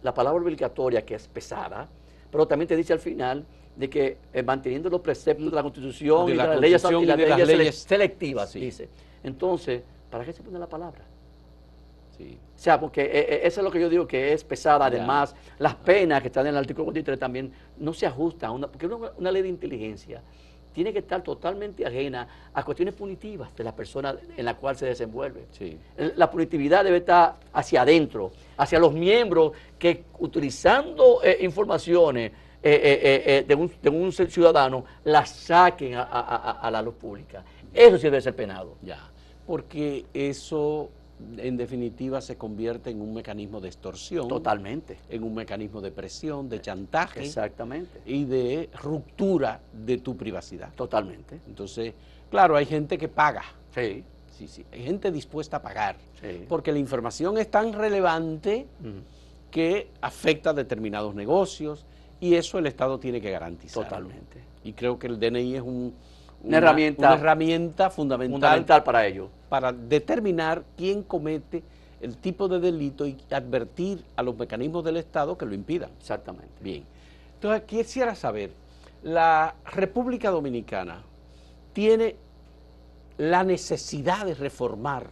la palabra obligatoria, que es pesada, pero también te dice al final de que manteniendo los preceptos de la Constitución y de las leyes selectivas, dice. Entonces, ¿para qué se pone la palabra? Sí. O sea, porque eso es lo que yo digo, que es pesada. Además, las penas que están en el artículo 43 también no se ajustan, porque una ley de inteligencia tiene que estar totalmente ajena a cuestiones punitivas de la persona en la cual se desenvuelve. Sí. La punitividad debe estar hacia adentro, hacia los miembros que, utilizando informaciones de un ciudadano, las saquen a la luz pública. Eso sí debe ser penado. Porque eso, en definitiva, se convierte en un mecanismo de extorsión. Totalmente. En un mecanismo de presión, de chantaje. Exactamente. Y de ruptura de tu privacidad. Totalmente. Entonces, claro, hay gente que paga. Sí. Sí. Hay gente dispuesta a pagar. Sí. Porque la información es tan relevante que afecta a determinados negocios, y eso el Estado tiene que garantizar. Totalmente. Y creo que el DNI es una herramienta fundamental para ello. Para determinar quién comete el tipo de delito y advertir a los mecanismos del Estado que lo impidan. Exactamente. Bien. Entonces, quisiera saber, la República Dominicana tiene la necesidad de reformar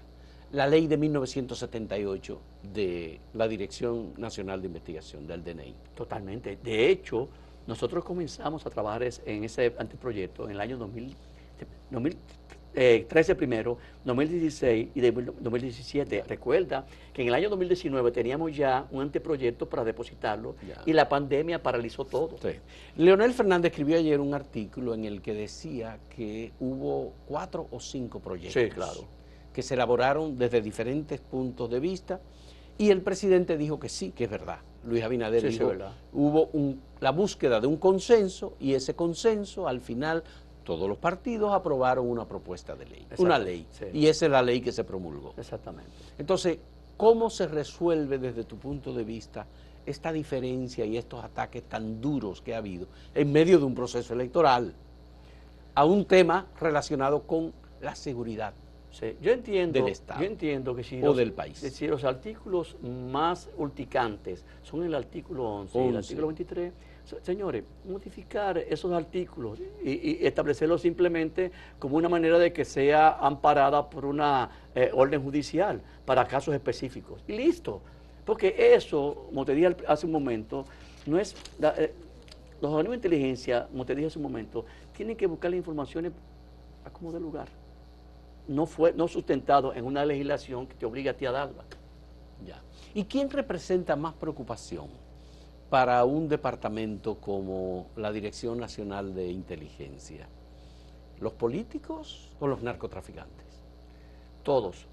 la ley de 1978 de la Dirección Nacional de Investigación, del DNI. Totalmente. De hecho, nosotros comenzamos a trabajar en ese anteproyecto en el año 2013 primero, 2016 y 2017. Recuerda que en el año 2019 teníamos ya un anteproyecto para depositarlo y la pandemia paralizó todo. Sí. Leonel Fernández escribió ayer un artículo en el que decía que hubo 4 o 5 proyectos que se elaboraron desde diferentes puntos de vista, y el presidente dijo que sí, que es verdad. Luis Abinader dijo, hubo la búsqueda de un consenso, y ese consenso, al final, todos los partidos aprobaron una propuesta de ley, una ley, y esa es la ley que se promulgó. Exactamente. Entonces, ¿cómo se resuelve desde tu punto de vista esta diferencia y estos ataques tan duros que ha habido en medio de un proceso electoral a un tema relacionado con la seguridad? Sí, yo entiendo, del Estado que si del país. Si los artículos más urticantes son el artículo 11 y el artículo 23, señores, modificar esos artículos y establecerlos simplemente como una manera de que sea amparada por una orden judicial para casos específicos. Y listo. Porque eso, como te dije hace un momento, no es... los organismos de inteligencia, como te dije hace un momento, tienen que buscar las informaciones a como de lugar. No sustentado en una legislación que te obliga a ti a darla. ¿Y quién representa más preocupación para un departamento como la Dirección Nacional de Inteligencia? ¿Los políticos o los narcotraficantes? Todos.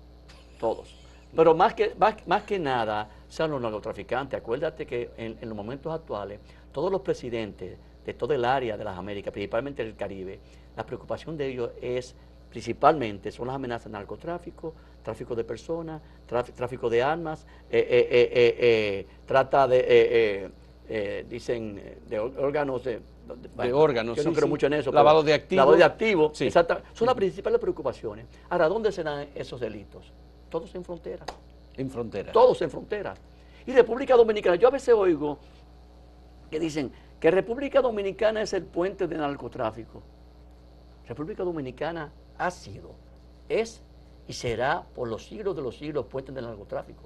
Pero más que nada, son los narcotraficantes. Acuérdate que en los momentos actuales, todos los presidentes de todo el área de las Américas, principalmente del Caribe, la preocupación de ellos principalmente son las amenazas de narcotráfico, tráfico de personas, tráfico de armas, trata de, dicen, de órganos. De órganos, yo no creo mucho en eso. Lavado de activos. Lavado de activos, exactamente. Son las principales preocupaciones. Ahora, ¿dónde se dan esos delitos? Todos en frontera. En frontera. Todos en frontera. Y República Dominicana, yo a veces oigo que dicen que República Dominicana es el puente de narcotráfico. República Dominicana ha sido, es y será por los siglos de los siglos puente del narcotráfico.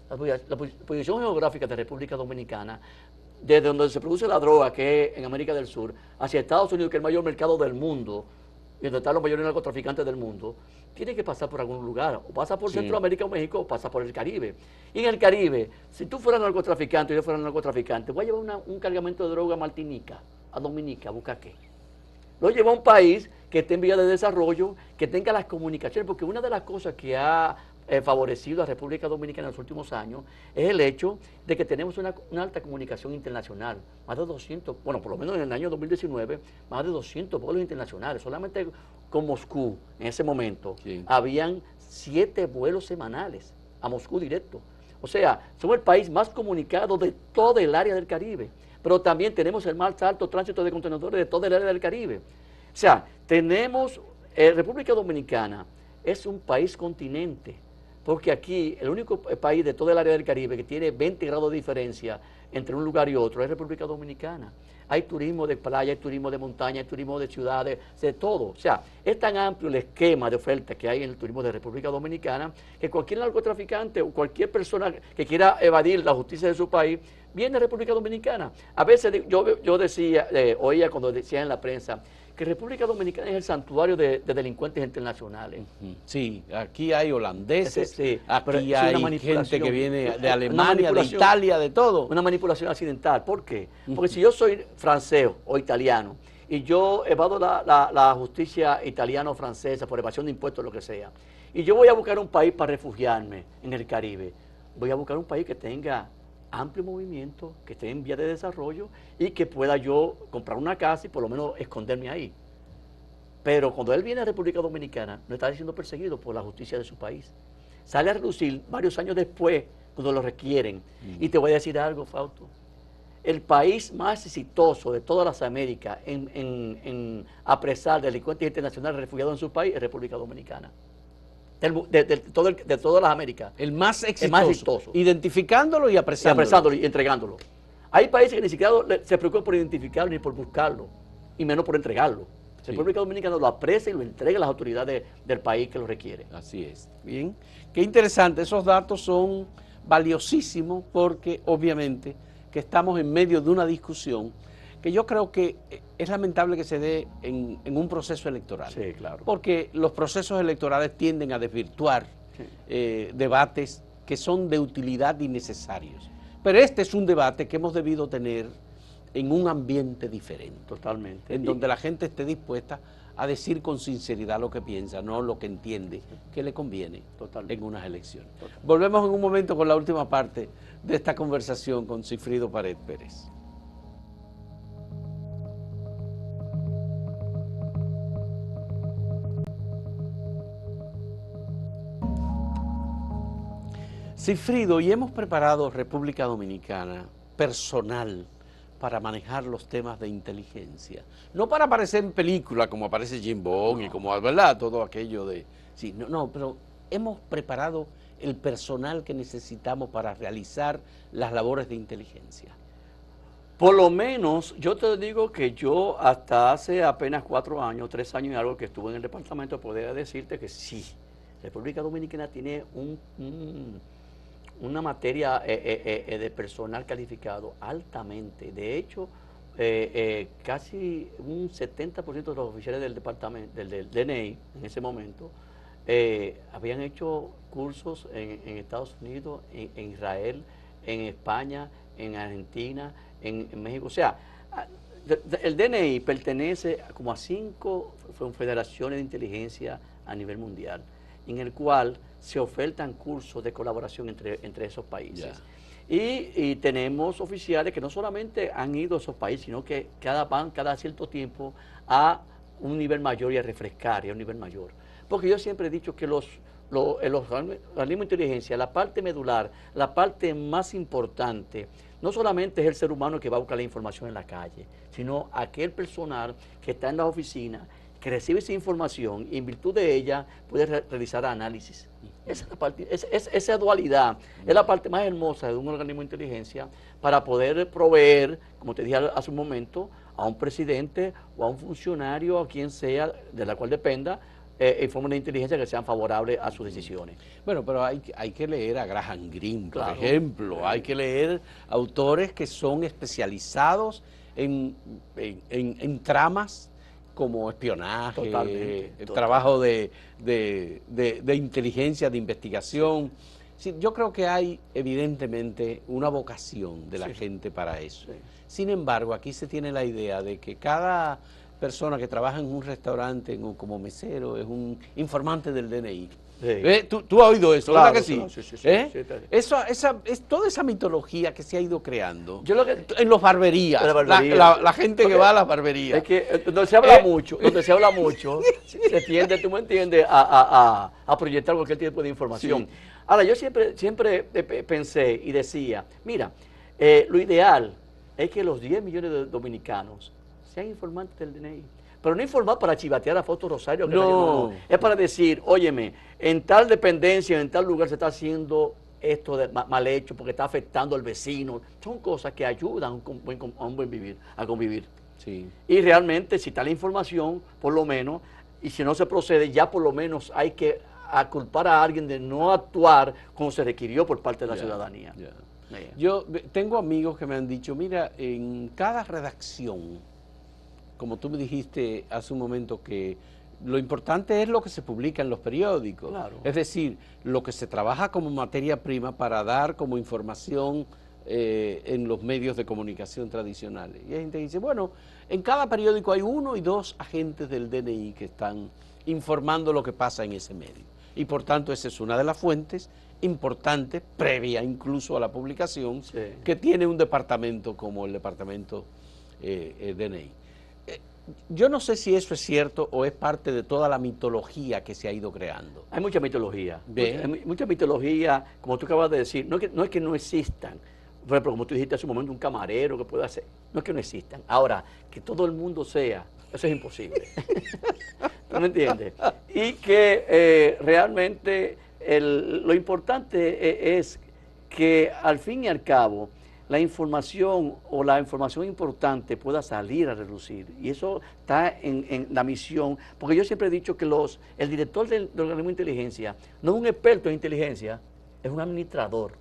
La posición geográfica de República Dominicana, desde donde se produce la droga, que es en América del Sur, hacia Estados Unidos, que es el mayor mercado del mundo, y donde están los mayores narcotraficantes del mundo, tiene que pasar por algún lugar, o pasa por Sí. Centroamérica o México, o pasa por el Caribe. Y en el Caribe, si tú fueras narcotraficante y yo fuera narcotraficante, voy a llevar un cargamento de droga a Martinica, a Dominica, ¿a buscar qué? Lo lleva a un país que esté en vía de desarrollo, que tenga las comunicaciones, porque una de las cosas que ha favorecido a República Dominicana en los últimos años es el hecho de que tenemos una alta comunicación internacional, más de 200, bueno, por lo menos en el año 2019, más de 200 vuelos internacionales, solamente con Moscú en ese momento, Sí. habían 7 vuelos semanales a Moscú directo. O sea, somos el país más comunicado de todo el área del Caribe, pero también tenemos el más alto tránsito de contenedores de todo el área del Caribe. O sea, tenemos, República Dominicana es un país continente, porque aquí el único país de todo el área del Caribe que tiene 20 grados de diferencia entre un lugar y otro es República Dominicana. Hay turismo de playa, hay turismo de montaña, hay turismo de ciudades, de todo. O sea, es tan amplio el esquema de oferta que hay en el turismo de República Dominicana que cualquier narcotraficante o cualquier persona que quiera evadir la justicia de su país viene a República Dominicana. A veces yo decía, oía cuando decían en la prensa, que República Dominicana es el santuario de delincuentes internacionales. Sí, aquí hay holandeses, Sí, pero aquí es una hay manipulación. gente que viene de Una Alemania, de manipulación. Italia, de todo. Una manipulación accidental. ¿Por qué? Porque si yo soy francés o italiano y yo evado la justicia italiana o francesa por evasión de impuestos, lo que sea, y yo voy a buscar un país para refugiarme en el Caribe, voy a buscar un país que tenga amplio movimiento, que esté en vía de desarrollo y que pueda yo comprar una casa y por lo menos esconderme ahí. Pero cuando él viene a República Dominicana, no está siendo perseguido por la justicia de su país. Sale a relucir varios años después, cuando lo requieren. Y te voy a decir algo, Fausto. El país más exitoso de todas las Américas en apresar delincuentes internacionales refugiados en su país es República Dominicana. De todas las Américas. El más exitoso. El más exitoso. Identificándolo y Y apresándolo. apresándolo y entregándolo. Hay países que ni siquiera se preocupan por identificarlo ni por buscarlo, y menos por entregarlo. Sí. República Dominicana lo aprecia y lo entrega a las autoridades del país que lo requiere. Así es. Bien. Qué interesante. Esos datos son valiosísimos porque obviamente que estamos en medio de una discusión que yo creo que es lamentable que se dé en un proceso electoral. Sí, claro. Porque los procesos electorales tienden a desvirtuar debates que son de utilidad y necesarios. Pero este es un debate que hemos debido tener en un ambiente diferente. Totalmente. En donde la gente esté dispuesta a decir con sinceridad lo que piensa, no lo que entiende que le conviene en unas elecciones. Volvemos en un momento con la última parte de esta conversación con Sigfrido Pared Pérez. Sigfrido, y hemos preparado República Dominicana personal para manejar los temas de inteligencia. No para aparecer en película como aparece Jim Bond y como, ¿verdad? Todo aquello de... Sí, no, pero hemos preparado el personal que necesitamos para realizar las labores de inteligencia. Por lo menos, yo te digo que yo hasta hace apenas 4 años, 3 años y algo que estuve en el departamento, podría decirte que sí, República Dominicana tiene una materia de personal calificado altamente. De hecho, casi un 70% de los oficiales del departamento, del DNI, en ese momento, habían hecho cursos en Estados Unidos, en Israel, en España, en Argentina, en México. O sea, el DNI pertenece como a 5 federaciones de inteligencia a nivel mundial, en el cual se ofertan cursos de colaboración entre esos países. Y tenemos oficiales que no solamente han ido a esos países, sino que van cada cierto tiempo a un nivel mayor y a refrescar y a un nivel mayor. Porque yo siempre he dicho que los organismos de inteligencia, la parte medular, la parte más importante, no solamente es el ser humano que va a buscar la información en la calle, sino aquel personal que está en la oficina, que recibe esa información y en virtud de ella puede realizar análisis. Esa dualidad es la parte más hermosa de un organismo de inteligencia para poder proveer, como te dije hace un momento, a un presidente o a un funcionario, a quien sea, de la cual dependa, informes de inteligencia que sean favorables a sus decisiones. Bueno, pero hay que leer a Graham Greene, por Claro. ejemplo. Hay que leer autores que son especializados en tramas como espionaje, Totalmente. trabajo de inteligencia, de investigación. Sí, yo creo que hay evidentemente una vocación de la gente para eso. Sí. Sin embargo, aquí se tiene la idea de que cada persona que trabaja en un restaurante como mesero es un informante del DNI. Sí. ¿Tú has oído eso? Claro, ¿Verdad que sí? claro, sí. Es toda esa mitología que se ha ido creando Yo lo que, en las barberías, la gente que porque va a las barberías. es que donde se habla mucho, se tiende, tú me entiendes, a proyectar cualquier tipo de información. Sí. Ahora, yo siempre pensé y decía, mira, lo ideal es que los 10 millones de dominicanos sean informantes del DNI. Pero no informar para chivatear a Fausto Rosario. No. Es para decir, óyeme, en tal dependencia, en tal lugar se está haciendo esto mal hecho porque está afectando al vecino. Son cosas que ayudan a un buen vivir, a convivir. Sí. Y realmente, si está la información, por lo menos, y si no se procede, ya por lo menos hay que culpar a alguien de no actuar como se requirió por parte de la ciudadanía. Yo tengo amigos que me han dicho, mira, en cada redacción, como tú me dijiste hace un momento, que lo importante es lo que se publica en los periódicos. Claro. Es decir, lo que se trabaja como materia prima para dar como información en los medios de comunicación tradicionales. Y hay gente que dice, bueno, en cada periódico hay 1 y 2 agentes del DNI que están informando lo que pasa en ese medio. Y por tanto, esa es una de las fuentes importantes, previa incluso a la publicación, que tiene un departamento como el departamento DNI. Yo no sé si eso es cierto o es parte de toda la mitología que se ha ido creando. Hay mucha mitología. Mucha mitología, como tú acabas de decir, no es que no existan. Por ejemplo, como tú dijiste hace un momento, un camarero que pueda hacer. No es que no existan. Ahora, que todo el mundo sea, eso es imposible. ¿Tú me entiendes? Y que realmente lo importante es que al fin y al cabo la información o la información importante pueda salir a relucir. Y eso está en la misión, porque yo siempre he dicho que el director del organismo de inteligencia no es un experto en inteligencia, es un administrador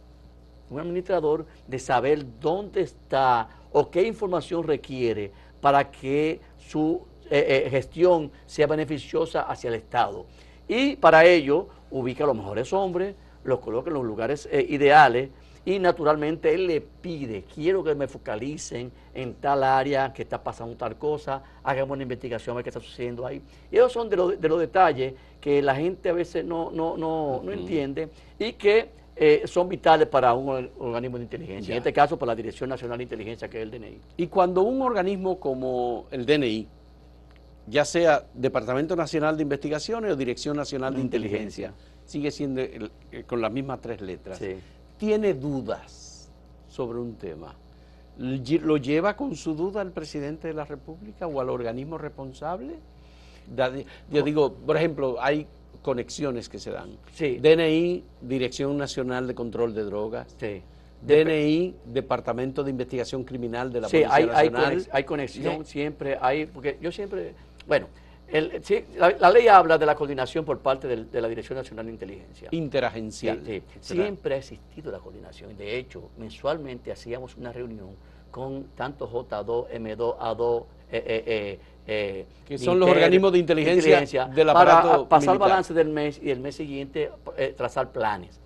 de saber dónde está o qué información requiere para que su gestión sea beneficiosa hacia el Estado. Y para ello ubica a los mejores hombres, los coloca en los lugares ideales, y naturalmente él le pide, quiero que me focalicen en tal área que está pasando tal cosa, hagamos una investigación a ver qué está sucediendo ahí. Y esos son de los detalles que la gente a veces no entiende y que son vitales para un organismo de inteligencia, en este caso para la Dirección Nacional de Inteligencia, que es el DNI. Y cuando un organismo como el DNI, ya sea Departamento Nacional de Investigaciones o Dirección Nacional de Inteligencia, sigue siendo con las mismas 3 letras, tiene dudas sobre un tema, ¿lo lleva con su duda al presidente de la República o al organismo responsable? Yo digo, por ejemplo, hay conexiones que se dan. DNI, Dirección Nacional de Control de Drogas. DNI, Departamento de Investigación Criminal de la Policía Nacional. Hay conexión, siempre hay, porque yo siempre, bueno, la ley habla de la coordinación por parte de la Dirección Nacional de Inteligencia. Interagencial. Siempre ha existido la coordinación. De hecho, mensualmente hacíamos una reunión con tanto J2, M2, A2, que son los organismos de inteligencia del aparato para pasar militar. balance del mes y el mes siguiente trazar planes.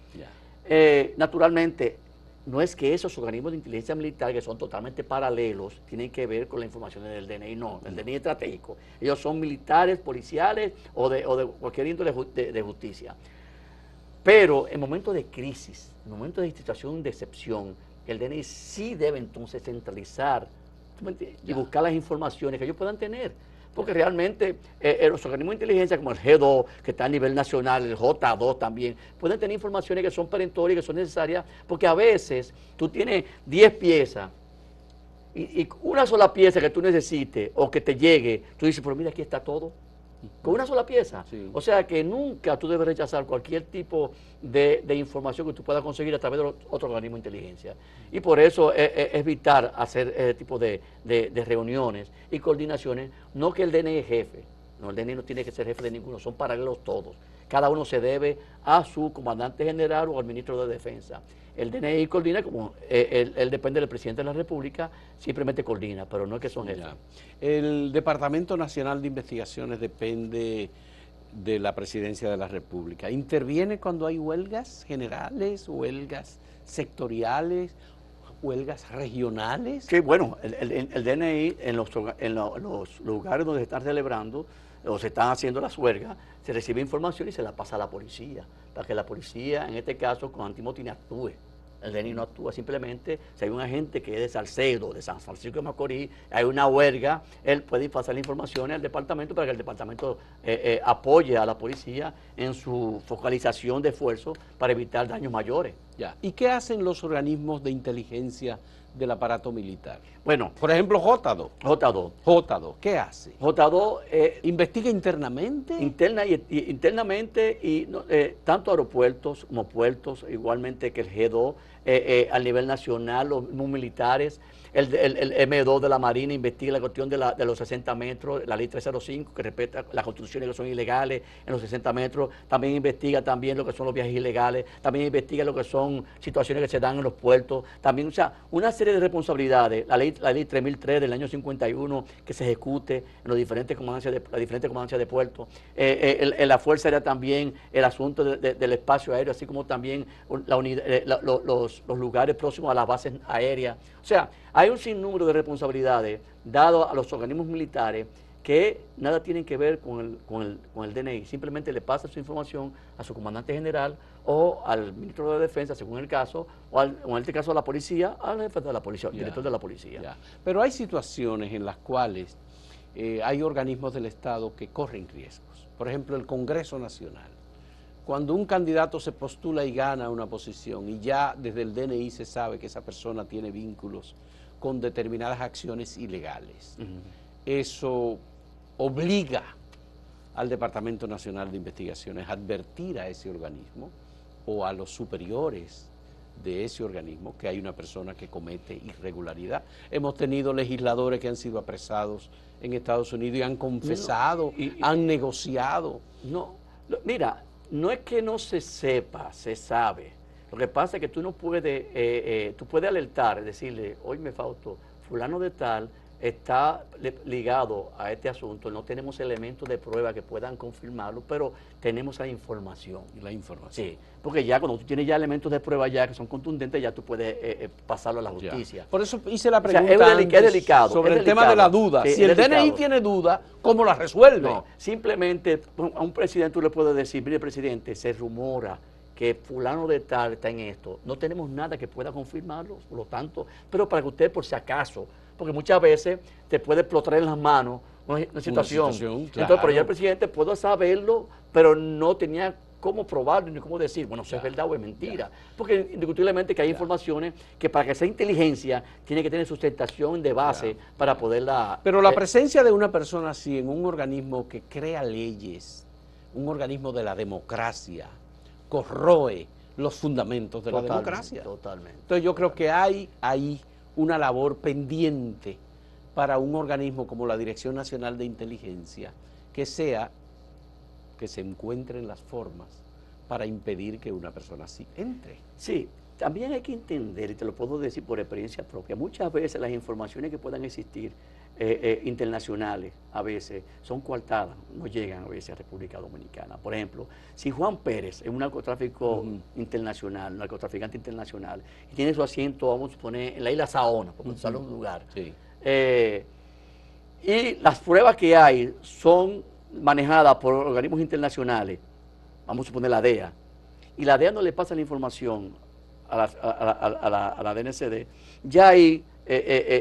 Naturalmente, no es que esos organismos de inteligencia militar, que son totalmente paralelos, tienen que ver con la información del DNI, no, el DNI es estratégico. Ellos son militares, policiales o de cualquier índole de justicia. Pero en momentos de crisis, en momentos de situación de excepción, el DNI sí debe entonces centralizar y buscar las informaciones que ellos puedan tener. Porque realmente los organismos de inteligencia como el G2, que está a nivel nacional, el J2 también, pueden tener informaciones que son perentorias, que son necesarias, porque a veces tú tienes 10 piezas y una sola pieza que tú necesites o que te llegue, tú dices, pero mira, aquí está todo, con una sola pieza. O sea que nunca tú debes rechazar cualquier tipo de información que tú puedas conseguir a través de otro organismo de inteligencia. Y por eso es vital hacer ese tipo de reuniones y coordinaciones. No que el DNI es jefe, no, el DNI no tiene que ser jefe de ninguno, son paralelos todos. Cada uno se debe a su comandante general o al ministro de Defensa. El DNI coordina como él depende del presidente de la República, simplemente coordina, pero no es que son jefes. El Departamento Nacional de Investigaciones depende de la Presidencia de la República. ¿Interviene cuando hay huelgas generales, huelgas sectoriales, huelgas regionales? Sí, bueno, el DNI en los lugares donde se están celebrando o se están haciendo las huelgas, se recibe información y se la pasa a la policía, para que la policía, en este caso con antimotín, actúe. El DNI no actúa, simplemente si hay un agente que es de Salcedo, de San Francisco de Macorís, hay una huelga, él puede pasar la información al departamento para que el departamento apoye a la policía en su focalización de esfuerzos para evitar daños mayores. Ya. ¿Y qué hacen los organismos de inteligencia del aparato militar? Bueno, por ejemplo, J2. J2, ¿qué hace? J2 ¿investiga internamente? Internamente y tanto aeropuertos como puertos, igualmente que el G2, a nivel nacional, los militares. El M2 de la Marina investiga la cuestión de los 60 metros, la ley 305, que respeta las construcciones que son ilegales en los 60 metros. También investiga también lo que son los viajes ilegales. También investiga lo que son situaciones que se dan en los puertos. También, o sea, una serie de responsabilidades. La ley 3003 del año 51, que se ejecute en las diferentes comandancias de puertos. La Fuerza Aérea también, el asunto del espacio aéreo, así como también los lugares próximos a las bases aéreas. O sea, hay un sinnúmero de responsabilidades dadas a los organismos militares que nada tienen que ver con el DNI. Simplemente le pasa su información a su comandante general o al ministro de Defensa, según el caso, o en este caso a la policía, al jefe de la policía, al director de la policía. Ya. Pero hay situaciones en las cuales hay organismos del Estado que corren riesgos. Por ejemplo, el Congreso Nacional. Cuando un candidato se postula y gana una posición y ya desde el DNI se sabe que esa persona tiene vínculos con determinadas acciones ilegales, eso obliga al Departamento Nacional de Investigaciones a advertir a ese organismo o a los superiores de ese organismo que hay una persona que comete irregularidad. Hemos tenido legisladores que han sido apresados en Estados Unidos y han confesado, han negociado. Mira, no es que no se sepa, se sabe. Lo que pasa es que tú no puedes, tú puedes alertar, decirle, oye, Fausto, fulano de tal está ligado a este asunto, no tenemos elementos de prueba que puedan confirmarlo, pero tenemos la información. Sí, porque ya cuando tú tienes ya elementos de prueba ya que son contundentes, ya tú puedes pasarlo a la justicia. Por eso hice la pregunta es delicado, sobre el tema de la duda. Sí, si el DNI tiene duda, ¿cómo la resuelve? No, simplemente a un presidente tú le puedes decir, mire presidente, se rumora que fulano de tal está en esto. No tenemos nada que pueda confirmarlo, por lo tanto, pero para que usted por si acaso, porque muchas veces te puede explotar en las manos una situación. Claro. Entonces, pero ya el presidente puede saberlo, pero no tenía cómo probarlo ni cómo decir, bueno, si es verdad o es mentira. Porque indiscutiblemente que hay informaciones que para que sea inteligencia tiene que tener sustentación de base para poderla... Pero la presencia de una persona así en un organismo que crea leyes, un organismo de la democracia, corroe los fundamentos de la democracia. Totalmente. Entonces yo creo que hay ahí una labor pendiente para un organismo como la Dirección Nacional de Inteligencia que se encuentren las formas para impedir que una persona así entre. Sí, también hay que entender, y te lo puedo decir por experiencia propia, muchas veces las informaciones que puedan existir internacionales a veces son coartadas, no llegan a veces a República Dominicana. Por ejemplo, si Juan Pérez es un narcotráfico internacional, un narcotraficante internacional, y tiene su asiento, vamos a suponer, en la isla Saona, por usarlo un lugar, y las pruebas que hay son manejadas por organismos internacionales, vamos a suponer la DEA, y la DEA no le pasa la información a la DNCD, ya ahí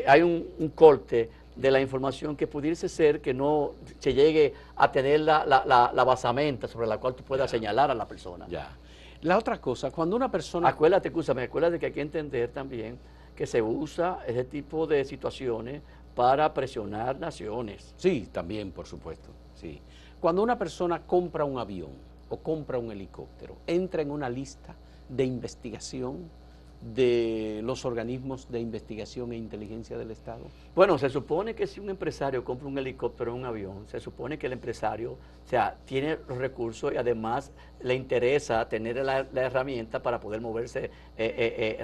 hay un corte de la información que pudiese ser que no se llegue a tener la basamenta sobre la cual tú puedas señalar a la persona. La otra cosa, cuando una persona... Acuérdate que hay que entender también que se usa ese tipo de situaciones para presionar naciones. Sí, también, por supuesto, sí. Cuando una persona compra un avión o compra un helicóptero, entra en una lista de investigación de los organismos de investigación e inteligencia del Estado? Bueno, se supone que si un empresario compra un helicóptero o un avión, se supone que el empresario, o sea, tiene los recursos y además le interesa tener la herramienta para poder moverse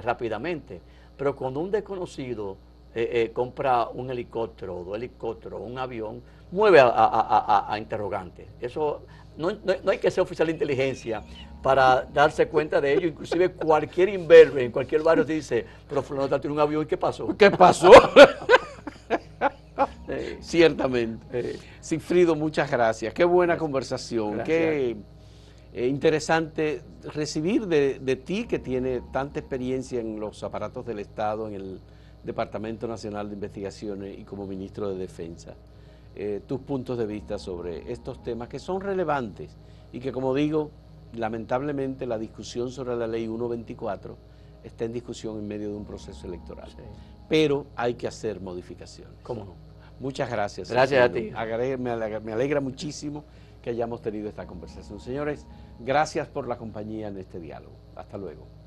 rápidamente. Pero cuando un desconocido compra un helicóptero, o dos helicópteros, o un avión, mueve a interrogantes. Eso no hay que ser oficial de inteligencia para darse cuenta de ello. Inclusive cualquier imberbe en cualquier barrio dice, pero fulano tiene un avión, ¿y qué pasó? ¿Qué pasó? Ciertamente. Sigfrido, muchas gracias. Qué buena conversación. Gracias. Qué interesante recibir de ti, que tiene tanta experiencia en los aparatos del Estado, en el Departamento Nacional de Investigaciones y como ministro de Defensa, tus puntos de vista sobre estos temas que son relevantes y que, como digo, lamentablemente la discusión sobre la ley 124 está en discusión en medio de un proceso electoral. Sí. Pero hay que hacer modificaciones. ¿Cómo no? Muchas gracias. Gracias a ti. Me alegra muchísimo que hayamos tenido esta conversación. Señores, gracias por la compañía en este diálogo. Hasta luego.